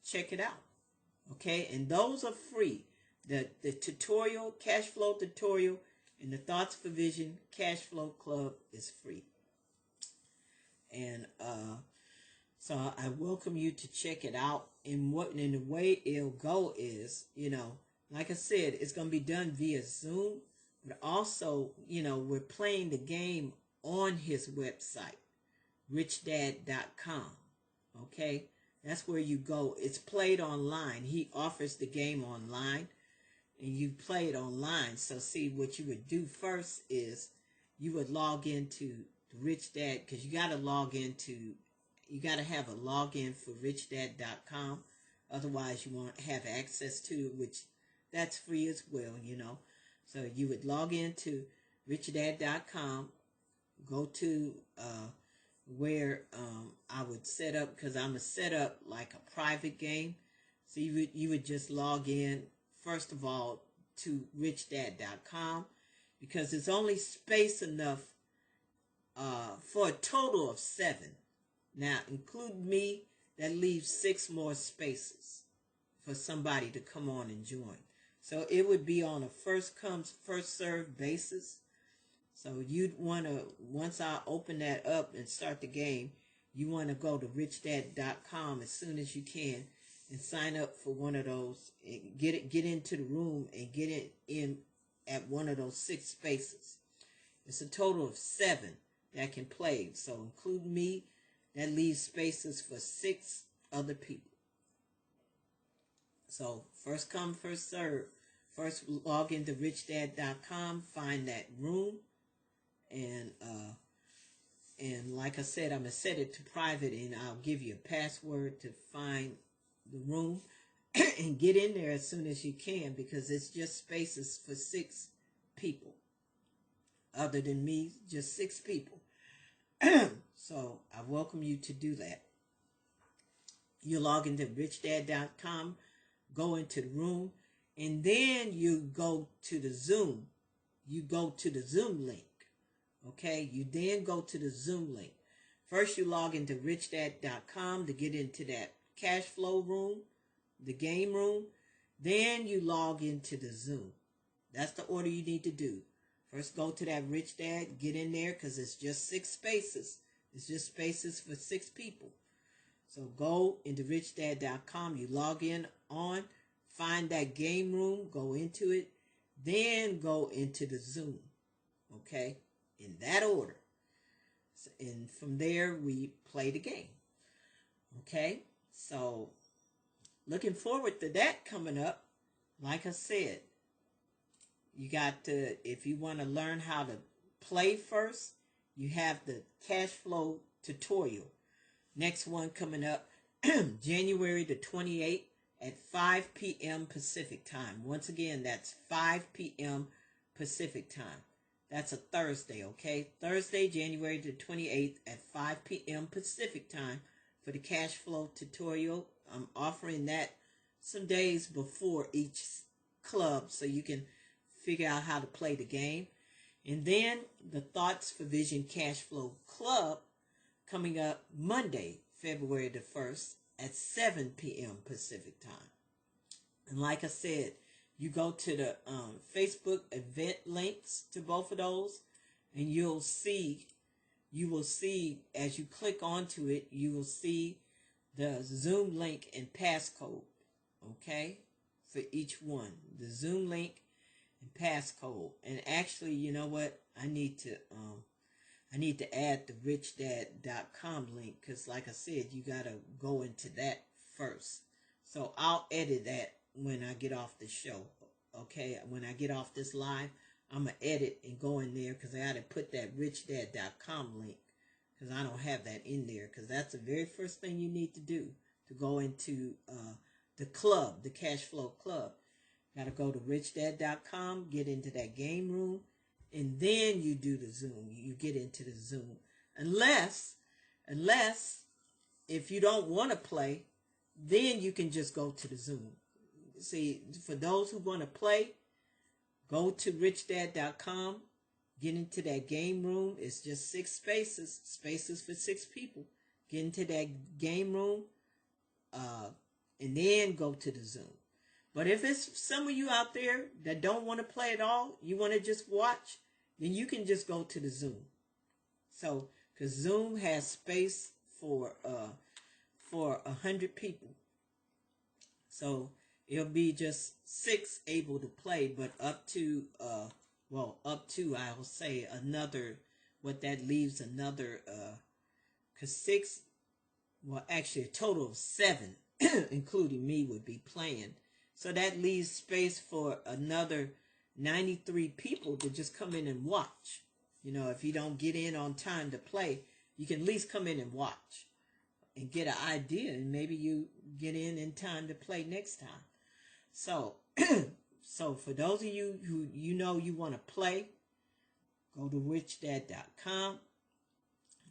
check it out. Okay, and those are free. The tutorial, cash flow tutorial, and the Thoughts for Vision Cash Flow Club is free. And so I welcome you to check it out. And the way it'll go is, like I said, it's going to be done via Zoom, but also, we're playing the game on his website. richdad.com. Okay, that's where you go. It's played online. He offers the game online, and you play it online. So see, what you would do first is you would log into Rich Dad, because you got to have a login for richdad.com. Otherwise, you won't have access to it, which that's free as well. So you would log into richdad.com, go to where I would set up, because I'm going to set up like a private game. So you would just log in, first of all, to richdad.com, because there's only space enough for a total of 7. Now, include me, that leaves 6 more spaces for somebody to come on and join. So it would be on a first come, first served basis. So you'd want to, once I open that up and start the game, you want to go to richdad.com as soon as you can and sign up for one of those, and get into the room and get it in at one of those 6 spaces. It's a total of 7 that can play. So include me, that leaves spaces for 6 other people. So first come, first serve. First log into richdad.com, find that room, and And like I said, I'm going to set it to private, and I'll give you a password to find the room and get in there as soon as you can, because it's just spaces for 6 people. Other than me, just 6 people. So I welcome you to do that. You log into richdad.com, go into the room, and then you go to the Zoom. You go to the Zoom link. Okay, you then go to the Zoom link. First, you log into richdad.com to get into that cash flow room, the game room. Then you log into the Zoom. That's the order you need to do. First, go to that Rich Dad, get in there, because it's just 6 spaces. It's just spaces for 6 people. So go into richdad.com, you log in on, find that game room, go into it, then go into the Zoom. Okay? In that order. And from there, we play the game. Okay? So, looking forward to that coming up. Like I said, you got to, if you want to learn how to play first, you have the cash flow tutorial. Next one coming up, January the 28th at 5 p.m. Pacific time. Once again, that's 5 p.m. Pacific time. That's a Thursday, okay? Thursday, January the 28th at 5 p.m. Pacific time for the cash flow tutorial. I'm offering that some days before each club so you can figure out how to play the game. And then the Thoughts for Vision Cash Flow Club coming up Monday, February the 1st at 7 p.m. Pacific time. And like I said, you go to the Facebook event links to both of those, and you will see as you click onto it, you will see the Zoom link and passcode, okay, for each one. The Zoom link and passcode. And actually, you know what? I need to add the richdad.com link, because like I said, you got to go into that first. So I'll edit that when I get off the show. Okay, when I get off this live, I'm going to edit and go in there, because I got to put that richdad.com link, because I don't have that in there, because that's the very first thing you need to do to go into the club, the cash flow club. Got to go to richdad.com, get into that game room, and then you do the Zoom. You get into the Zoom. Unless if you don't want to play, then you can just go to the Zoom. See, for those who want to play, go to richdad.com, get into that game room. It's just 6 spaces for 6 people. Get into that game room, and then go to the Zoom. But if it's some of you out there that don't want to play at all, you want to just watch, then you can just go to the Zoom. So, because Zoom has space for 100 people. So it'll be just 6 able to play, but up to I will say another, what that leaves another, because 6, well actually a total of 7, including me, would be playing. So that leaves space for another 93 people to just come in and watch. You know, if you don't get in on time to play, you can at least come in and watch and get an idea, and maybe you get in time to play next time. So, so for those of you who you want to play, go to richdad.com.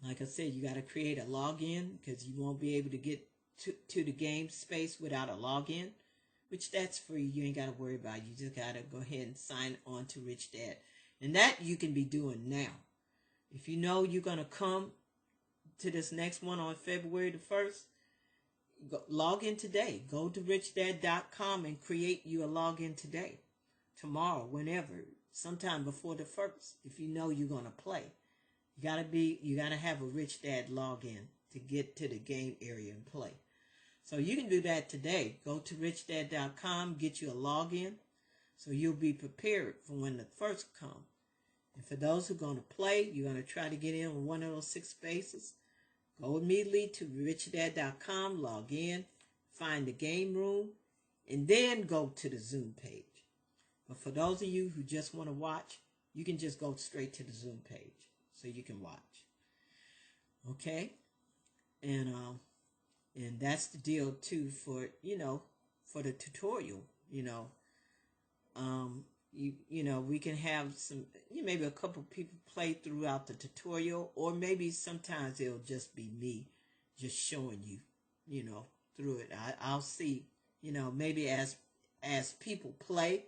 Like I said, you got to create a login, because you won't be able to get to the game space without a login, which that's free. You ain't got to worry about it. You just got to go ahead and sign on to Rich Dad. And that you can be doing now. If you know you're going to come to this next one on February the 1st, log in today. Go to richdad.com and create you a login today, tomorrow, whenever, sometime before the 1st. If you know you're going to play, you got to have a Rich Dad login to get to the game area and play. So you can do that today. Go to richdad.com, get you a login, so you'll be prepared for when the 1st comes. And for those who are going to play, you're going to try to get in on one of those 6 spaces. Go immediately to richdad.com, log in, find the game room, and then go to the Zoom page. But for those of you who just want to watch, you can just go straight to the Zoom page so you can watch. Okay, and that's the deal too for for the tutorial. We can have some maybe a couple people play throughout the tutorial, or maybe sometimes it'll just be me just showing you through it. I'll see maybe as people play.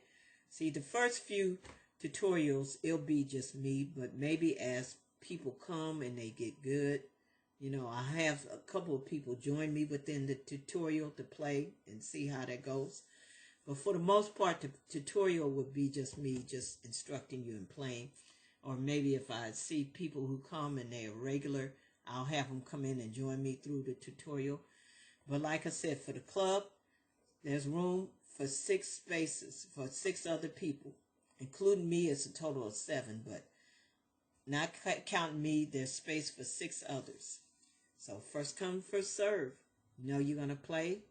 See, the first few tutorials it'll be just me, but maybe as people come and they get good, I have a couple of people join me within the tutorial to play and see how that goes. But for the most part, the tutorial would be just me just instructing you and playing. Or maybe if I see people who come and they're regular, I'll have them come in and join me through the tutorial. But like I said, for the club, there's room for 6 spaces for 6 other people. Including me, it's a total of 7. But not counting me, there's space for 6 others. So first come, first serve. You're going to play.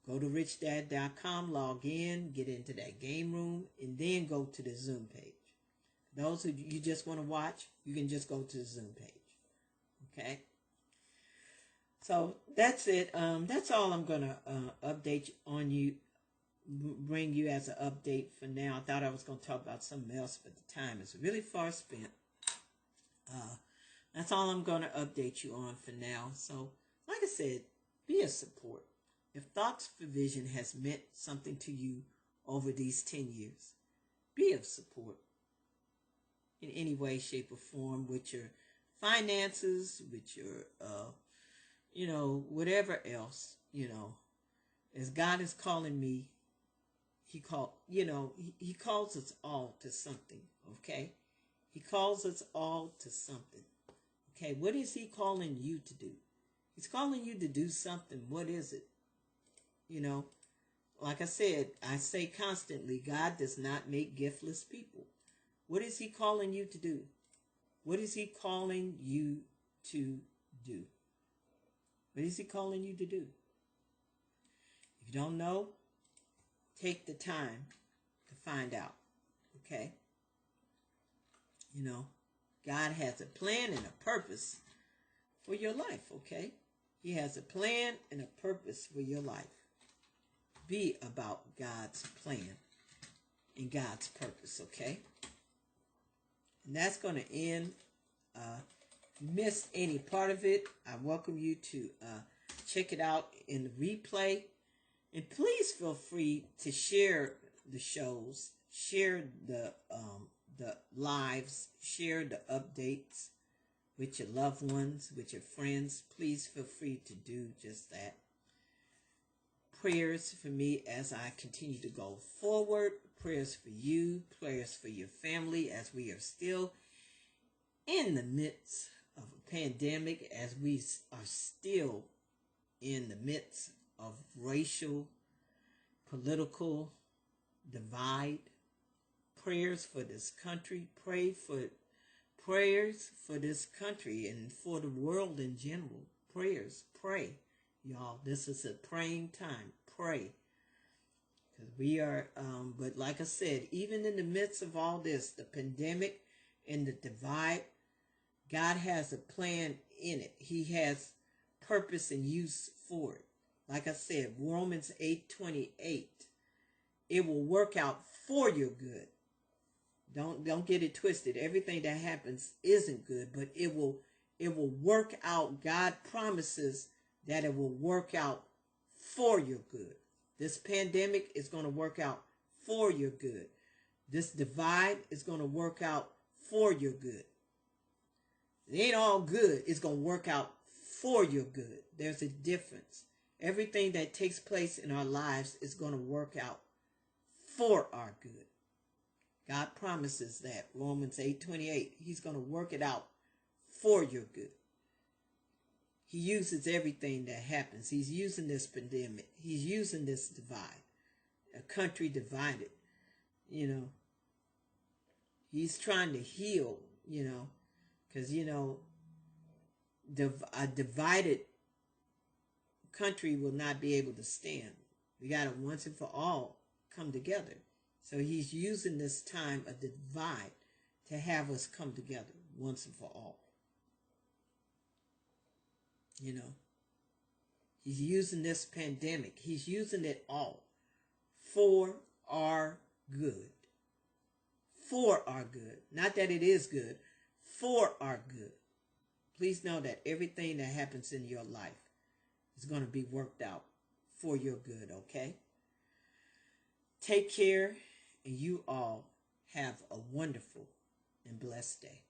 Go to richdad.com, log in, get into that game room, and then go to the Zoom page. Those who you just want to watch, you can just go to the Zoom page. Okay? So that's it. That's all I'm going to update on you, bring you as an update for now. I thought I was going to talk about something else, but the time is really far spent. That's all I'm going to update you on for now. So, like I said, be a support. If Thoughts for Vision has meant something to you over these 10 years, be of support in any way, shape, or form with your finances, with your, whatever else, As God is calling me, He calls us all to something, okay? He calls us all to something, okay? What is He calling you to do? He's calling you to do something. What is it? Like I said, I say constantly, God does not make giftless people. What is He calling you to do? What is He calling you to do? What is He calling you to do? If you don't know, take the time to find out, okay? God has a plan and a purpose for your life, okay? He has a plan and a purpose for your life. Be about God's plan and God's purpose, okay? And that's going to end. If you missed any part of it, I welcome you to check it out in the replay. And please feel free to share the shows, share the lives, share the updates with your loved ones, with your friends. Please feel free to do just that. Prayers for me as I continue to go forward. Prayers for you. Prayers for your family as we are still in the midst of a pandemic, as we are still in the midst of racial, political divide. Prayers for this country. Prayers for this country and for the world in general. Prayers. Pray. Y'all, this is a praying time. Pray. Because we are, but like I said, even in the midst of all this, the pandemic and the divide, God has a plan in it. He has purpose and use for it. Like I said, Romans 8:28, it will work out for your good. Don't get it twisted. Everything that happens isn't good, but it will work out. God promises that it will work out for your good. This pandemic is going to work out for your good. This divide is going to work out for your good. It ain't all good. It's going to work out for your good. There's a difference. Everything that takes place in our lives is going to work out for our good. God promises that. Romans 8:28. He's going to work it out for your good. He uses everything that happens. He's using this pandemic. He's using this divide. A country divided. He's trying to heal, because, a divided country will not be able to stand. We got to once and for all come together. So he's using this time of divide to have us come together once and for all. You know, he's using this pandemic. He's using it all for our good. For our good. Not that it is good. For our good. Please know that everything that happens in your life is going to be worked out for your good, okay? Take care, and you all have a wonderful and blessed day.